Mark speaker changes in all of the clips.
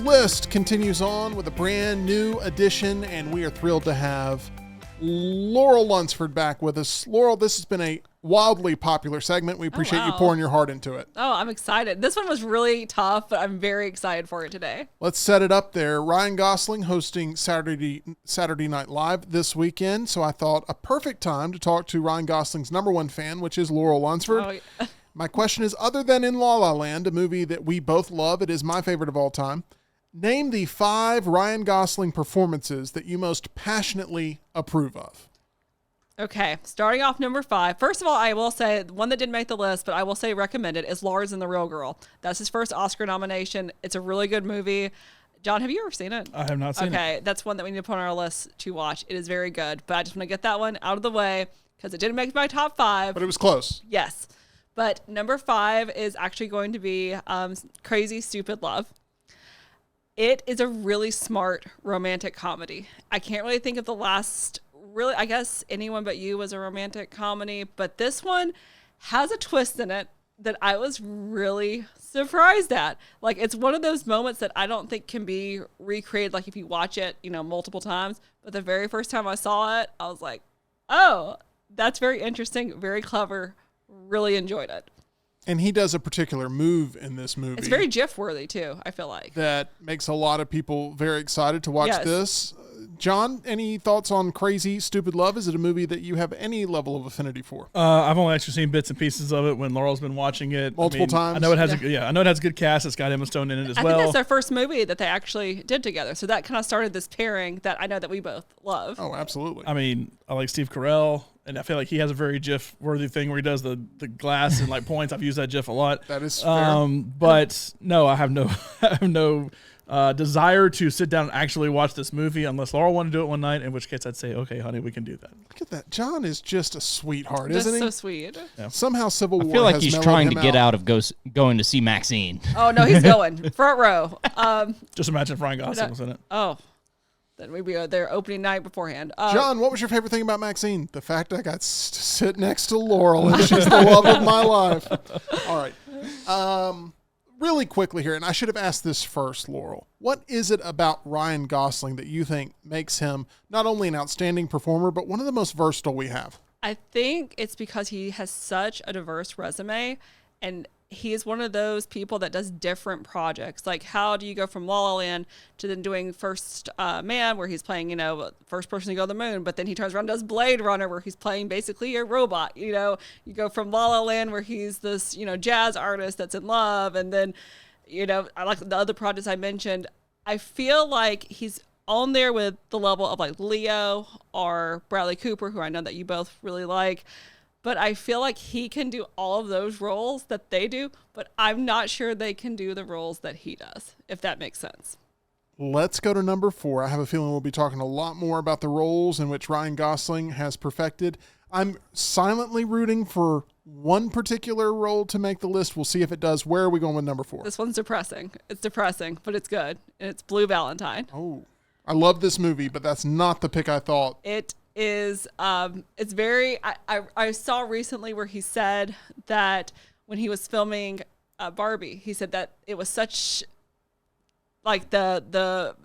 Speaker 1: list continues on with a brand new edition, and we are thrilled to have Laurel Lunsford back with us. Laurel, this has been a wildly popular segment. We appreciate you pouring your heart into it.
Speaker 2: Oh, I'm excited. This one was really tough, but I'm very excited for it today.
Speaker 1: Let's set it up there. Ryan Gosling hosting Saturday Night Live this weekend, so I thought a perfect time to talk to Ryan Gosling's number one fan, which is Laurel Lunsford.
Speaker 2: Oh, yeah.
Speaker 1: My question is, other than in La La Land, a movie that we both love, it is my favorite of all time, name the 5 Ryan Gosling performances that you most passionately approve of.
Speaker 2: Okay, starting off number 5. First of all, I will say, the one that didn't make the list, but I will say recommended, is Lars and the Real Girl. That's his first Oscar nomination. It's a really good movie. John, have you ever seen it?
Speaker 3: I have not seen it.
Speaker 2: Okay, that's one that we need to put on our list to watch. It is very good, but I just want to get that one out of the way because it didn't make my top 5.
Speaker 1: But it was close.
Speaker 2: Yes. But number 5 is actually going to be Crazy Stupid Love. It is a really smart romantic comedy. I can't really think of the last, really, I guess Anyone But You was a romantic comedy, but this one has a twist in it that I was really surprised at. Like, it's one of those moments that I don't think can be recreated, like if you watch it, multiple times. But the very first time I saw it, I was like, oh, that's very interesting, very clever. Really enjoyed it.
Speaker 1: And he does a particular move in this movie.
Speaker 2: It's very GIF worthy too, I feel like.
Speaker 1: That makes a lot of people very excited to watch this. John, any thoughts on Crazy Stupid Love? Is it a movie that you have any level of affinity for?
Speaker 3: I've only actually seen bits and pieces of it when Laurel's been watching it
Speaker 1: multiple times.
Speaker 3: I know it has a good cast. It's got Emma Stone in it as well.
Speaker 2: I think that's their first movie that they actually did together. So that kind of started this pairing that I know that we both love.
Speaker 1: Oh, absolutely.
Speaker 3: I mean, I like Steve Carell, and I feel like he has a very GIF-worthy thing where he does the glass and like points. I've used that GIF a lot.
Speaker 1: That is fair.
Speaker 3: But no, I have no desire to sit down and actually watch this movie unless Laurel wanted to do it one night, in which case I'd say, okay, honey, we can do that.
Speaker 1: Look at that. John is just a sweetheart,
Speaker 2: Just
Speaker 1: isn't he?
Speaker 2: so sweet.
Speaker 1: Yeah. Somehow Civil War
Speaker 4: I feel like
Speaker 1: has
Speaker 4: he's
Speaker 1: mellowed
Speaker 4: trying to
Speaker 1: him
Speaker 4: get
Speaker 1: out
Speaker 4: of going to see Maxine.
Speaker 2: Oh, no, he's going. Front row.
Speaker 3: Just imagine if Ryan Gosling was in it.
Speaker 2: Oh, then we'd be there opening night beforehand.
Speaker 1: John, what was your favorite thing about Maxine? The fact I got to sit next to Laurel and she's the love of my life. All right. Really quickly here, and I should have asked this first, Laurel. What is it about Ryan Gosling that you think makes him not only an outstanding performer, but one of the most versatile we have?
Speaker 2: I think it's because he has such a diverse resume, and he is one of those people that does different projects. Like, how do you go from La La Land to then doing First Man, where he's playing, first person to go to the moon, but then he turns around and does Blade Runner, where he's playing basically a robot. You go from La La Land, where he's this, jazz artist that's in love, and then, I like the other projects I mentioned. I feel like he's on there with the level of like Leo or Bradley Cooper, who I know that you both really like. But I feel like he can do all of those roles that they do, but I'm not sure they can do the roles that he does, if that makes sense.
Speaker 1: Let's go to number 4. I have a feeling we'll be talking a lot more about the roles in which Ryan Gosling has perfected. I'm silently rooting for one particular role to make the list. We'll see if it does. Where are we going with number 4?
Speaker 2: This one's depressing. It's depressing, but it's good. And it's Blue Valentine.
Speaker 1: Oh, I love this movie, but that's not the pick I thought.
Speaker 2: It is it's very I saw recently where he said that when he was filming Barbie, he said that it was such like the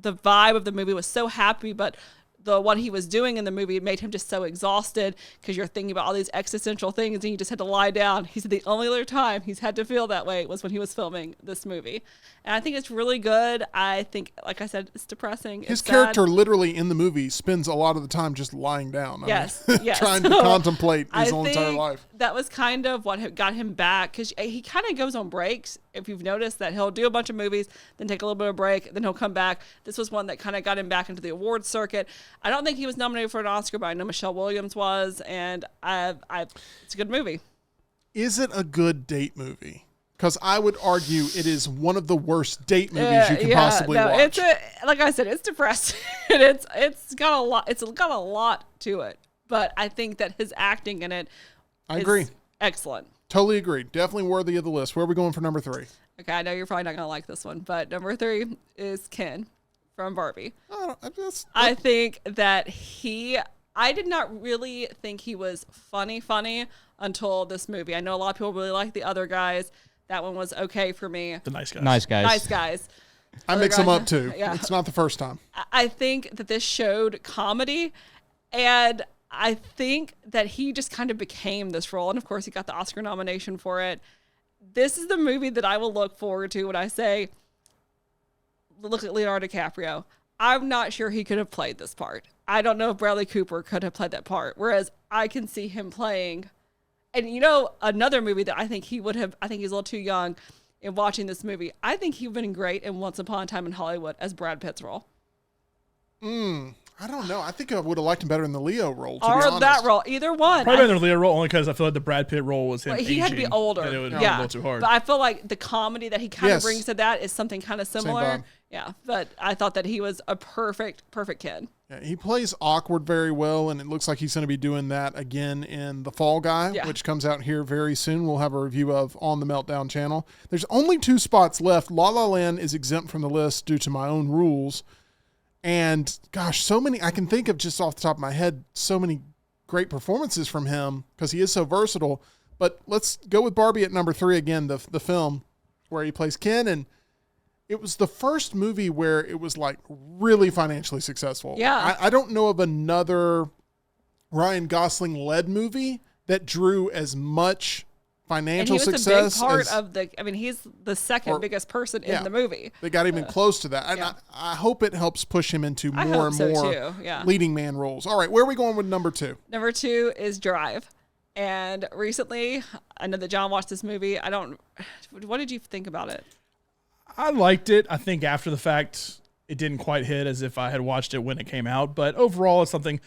Speaker 2: vibe of the movie was so happy, but what he was doing in the movie made him just so exhausted because you're thinking about all these existential things and he just had to lie down. He said the only other time he's had to feel that way was when he was filming this movie. And I think it's really good. I think, like I said, it's depressing.
Speaker 1: His character literally in the movie spends a lot of the time just lying down.
Speaker 2: Yes.
Speaker 1: Trying to contemplate his whole entire life.
Speaker 2: That was kind of what got him back because he kind of goes on breaks. If you've noticed that he'll do a bunch of movies, then take a little bit of a break, then he'll come back. This was one that kind of got him back into the awards circuit. I don't think he was nominated for an Oscar, but I know Michelle Williams was, and it's a good movie.
Speaker 1: Is it a good date movie? Because I would argue it is one of the worst date movies you can possibly watch.
Speaker 2: Like I said, it's depressing. It's got a lot. It's got a lot to it. But I think that his acting in it,
Speaker 1: I agree,
Speaker 2: excellent.
Speaker 1: Totally agree. Definitely worthy of the list. Where are we going for number 3?
Speaker 2: Okay, I know you're probably not gonna like this one, but number 3 is Ken from Barbie. I think that I did not really think he was funny until this movie. I know a lot of people really like the other guys. That one was okay for me.
Speaker 3: The Nice Guys.
Speaker 4: Nice Guys.
Speaker 2: Nice Guys.
Speaker 1: I mix them up too.
Speaker 2: Yeah.
Speaker 1: It's not the first time.
Speaker 2: I think that this showed comedy, and I think that he just kind of became this role. And of course, he got the Oscar nomination for it. This is the movie that I will look forward to when I say, look at Leonardo DiCaprio. I'm not sure he could have played this part. I don't know if Bradley Cooper could have played that part. Whereas I can see him playing, and another movie that I think he would have, I think he's a little too young in watching this movie. I think he would have been great in Once Upon a Time in Hollywood as Brad Pitt's role.
Speaker 1: I don't know. I think I would have liked him better in the Leo role, to be
Speaker 2: Or
Speaker 1: honest.
Speaker 2: that role. Either one.
Speaker 3: Probably in the Leo role only because I feel like the Brad Pitt role was him
Speaker 2: He had to be
Speaker 3: aging,
Speaker 2: older.
Speaker 3: and it would be a
Speaker 2: Yeah.
Speaker 3: little too hard.
Speaker 2: But I feel like the comedy that he kind of
Speaker 1: Yes.
Speaker 2: brings to that is something kind of similar.
Speaker 1: vibe.
Speaker 2: Yeah. But I thought that he was a perfect kid.
Speaker 1: Yeah, he plays awkward very well, and it looks like he's going to be doing that again in The Fall Guy,
Speaker 2: Yeah.
Speaker 1: which comes out here very soon. We'll have a review of on the Meltdown channel. There's only 2 spots left. La La Land is exempt from the list due to my own rules. And gosh, so many, I can think of just off the top of my head, so many great performances from him because he is so versatile. But let's go with Barbie at number 3 again, the film where he plays Ken. And it was the first movie where it was like really financially successful.
Speaker 2: Yeah.
Speaker 1: I don't know of another Ryan Gosling led movie that drew as much
Speaker 2: And
Speaker 1: financial
Speaker 2: he was
Speaker 1: success
Speaker 2: a big part
Speaker 1: as
Speaker 2: of he's the second biggest person
Speaker 1: yeah.
Speaker 2: in the movie.
Speaker 1: they got even close to that. And
Speaker 2: yeah.
Speaker 1: I hope it helps push him into
Speaker 2: I
Speaker 1: more
Speaker 2: hope
Speaker 1: and
Speaker 2: so
Speaker 1: more
Speaker 2: too, yeah.
Speaker 1: leading man roles. All right, where are we going with number 2?
Speaker 2: Number 2 is Drive. And recently, I know that John watched this movie. What did you think about it?
Speaker 3: I liked it. I think after the fact, it didn't quite hit as if I had watched it when it came out. But overall, it's something,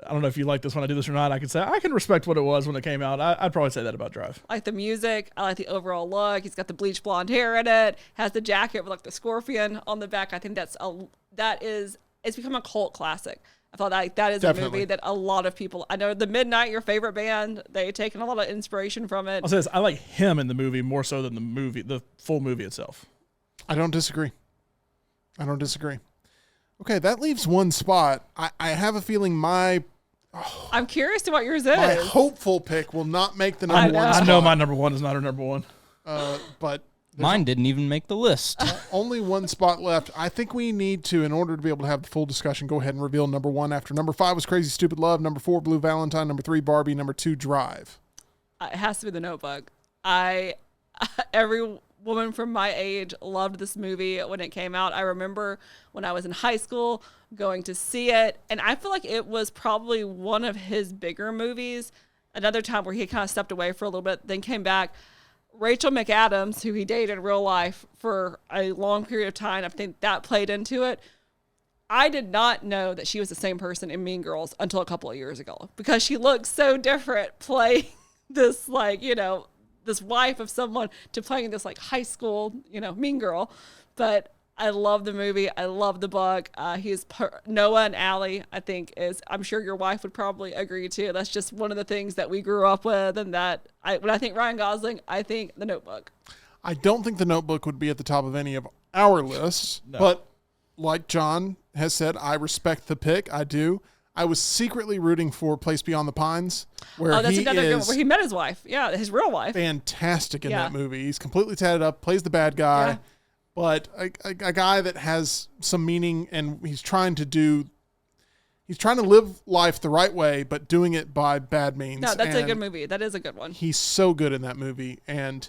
Speaker 3: I don't know if you like this when I do this or not. I can say I can respect what it was when it came out. I'd probably say that about Drive.
Speaker 2: I like the music. I like the overall look. He's got the bleach blonde hair in it. Has the jacket with like the scorpion on the back. I think it's become a cult classic. I thought that is
Speaker 1: Definitely.
Speaker 2: a movie that a lot of people, I know the Midnight, your favorite band, they've taken a lot of inspiration from it.
Speaker 3: I'll say this, I like him in the movie more so than the full movie itself.
Speaker 1: I don't disagree. Okay, that leaves 1 spot. I have a feeling my
Speaker 2: I'm curious to what yours is.
Speaker 1: hopeful pick will not make the number 1
Speaker 3: I
Speaker 1: spot.
Speaker 3: know my number 1 is not her number 1.
Speaker 1: But
Speaker 4: Mine didn't even make the list.
Speaker 1: only 1 spot left. I think we need to, in order to be able to have the full discussion, go ahead and reveal number 1 after. Number 5 was Crazy Stupid Love. Number 4, Blue Valentine. Number 3, Barbie. Number 2, Drive.
Speaker 2: It has to be The Notebook. Every woman from my age loved this movie when it came out. I remember when I was in high school going to see it, and I feel like it was probably one of his bigger movies. Another time where he kind of stepped away for a little bit, then came back. Rachel McAdams, who he dated in real life for a long period of time, I think that played into it. I did not know that she was the same person in Mean Girls until a couple of years ago because she looked so different playing this, this wife of someone to playing this high school, mean girl. But I love the movie. I love the book. Noah and Allie, I think I'm sure your wife would probably agree too. That's just one of the things that we grew up with. And when I think Ryan Gosling, I think The Notebook.
Speaker 1: I don't think The Notebook would be at the top of any of our lists, but like John has said, I respect the pick. I do. I was secretly rooting for Place Beyond the Pines, where
Speaker 2: that's
Speaker 1: he
Speaker 2: another good one,
Speaker 1: is
Speaker 2: where he met his wife. Yeah, his real wife.
Speaker 1: fantastic in
Speaker 2: Yeah.
Speaker 1: that movie. He's completely tatted up, plays the bad guy,
Speaker 2: Yeah.
Speaker 1: but a guy that has some meaning, and he's trying to live life the right way, but doing it by bad means.
Speaker 2: No, that's a
Speaker 1: And
Speaker 2: good movie. That is a good one.
Speaker 1: He's so good in that movie, and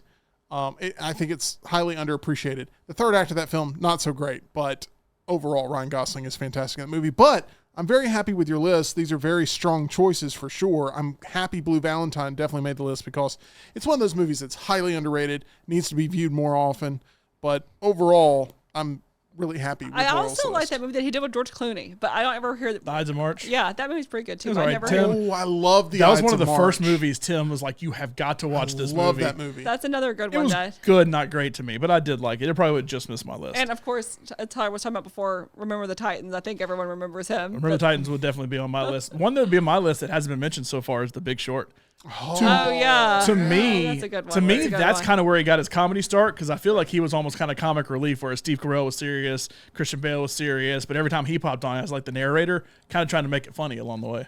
Speaker 1: I think it's highly underappreciated. The third act of that film, not so great, but overall, Ryan Gosling is fantastic in that movie. But I'm very happy with your list. These are very strong choices for sure. I'm happy Blue Valentine definitely made the list because it's one of those movies that's highly underrated, needs to be viewed more often. But overall, I'm really happy with
Speaker 2: I
Speaker 1: Laurel's
Speaker 2: also like
Speaker 1: list.
Speaker 2: that movie that he did with George Clooney, but I don't ever hear that.
Speaker 3: The Ides of March.
Speaker 2: Yeah, that movie's pretty good too.
Speaker 3: It was
Speaker 2: I
Speaker 3: alright.
Speaker 2: never
Speaker 3: Tim-
Speaker 2: heard.
Speaker 1: Oh, I love the
Speaker 3: That was
Speaker 1: Ides
Speaker 3: one of the
Speaker 1: March.
Speaker 3: first movies Tim was like, you have got to watch this
Speaker 1: Love
Speaker 3: movie.
Speaker 1: that movie.
Speaker 2: That's another good
Speaker 3: It
Speaker 2: one.
Speaker 3: was good, not great to me, but I did like it. It probably would just miss my list.
Speaker 2: And of course, Tyler was talking about before. Remember the Titans. I think everyone remembers him.
Speaker 3: Remember the Titans would definitely be on my list. One that would be on my list that hasn't been mentioned so far is The Big Short.
Speaker 2: Oh yeah.
Speaker 3: To me,
Speaker 2: that's a good one.
Speaker 3: to me,
Speaker 2: That's a good
Speaker 3: that's
Speaker 2: one.
Speaker 3: kind of where he got his comedy start because I feel like he was almost kind of comic relief, whereas Steve Carell was serious, Christian Bale was serious, but every time he popped on as like the narrator, kind of trying to make it funny along the way.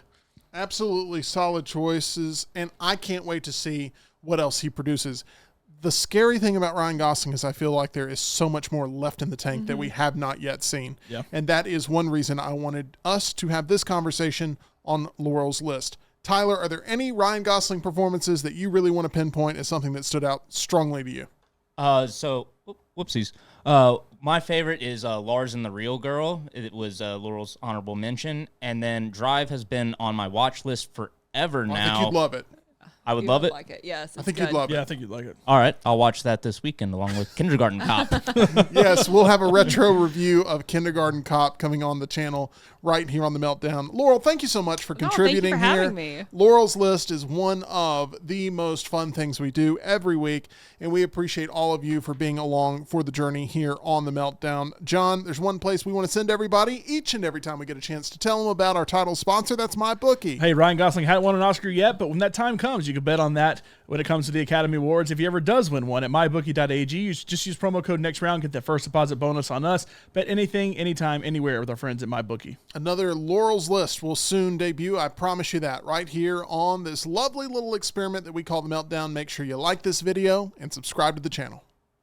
Speaker 1: Absolutely solid choices, and I can't wait to see what else he produces. The scary thing about Ryan Gosling is I feel like there is so much more left in the tank that we have not yet seen.
Speaker 3: Yeah.
Speaker 1: And that is one reason I wanted us to have this conversation on Laurel's list. Tyler, are there any Ryan Gosling performances that you really want to pinpoint as something that stood out strongly to you?
Speaker 4: Whoopsies. My favorite is Lars and the Real Girl. It was Laurel's honorable mention. And then Drive has been on my watch list forever now.
Speaker 1: I think you'd love it.
Speaker 4: I would
Speaker 2: You
Speaker 4: love it.
Speaker 2: Like it. Yes.
Speaker 1: I think you'd love
Speaker 3: Yeah, I
Speaker 1: it.
Speaker 3: think you'd like it.
Speaker 4: All right, I'll watch that this weekend along with Kindergarten Cop.
Speaker 1: Yes, we'll have a retro review of Kindergarten Cop coming on the channel right here on The Meltdown. Laurel, thank you so much for contributing
Speaker 2: thank you for
Speaker 1: here.
Speaker 2: having me.
Speaker 1: Laurel's list is one of the most fun things we do every week, and we appreciate all of you for being along for the journey here on The Meltdown. John, there's one place we want to send everybody each and every time we get a chance to tell them about our title sponsor. That's MyBookie.
Speaker 3: Hey, Ryan Gosling hadn't won an Oscar yet, but when that time comes, you can bet on that when it comes to the Academy Awards. If he ever does win one at mybookie.ag, just use promo code NEXTROUND, get that first deposit bonus on us. Bet anything, anytime, anywhere with our friends at MyBookie.
Speaker 1: Another Laurel's list will soon debut. I promise you that right here on this lovely little experiment that we call The Meltdown. Make sure you like this video and subscribe to the channel.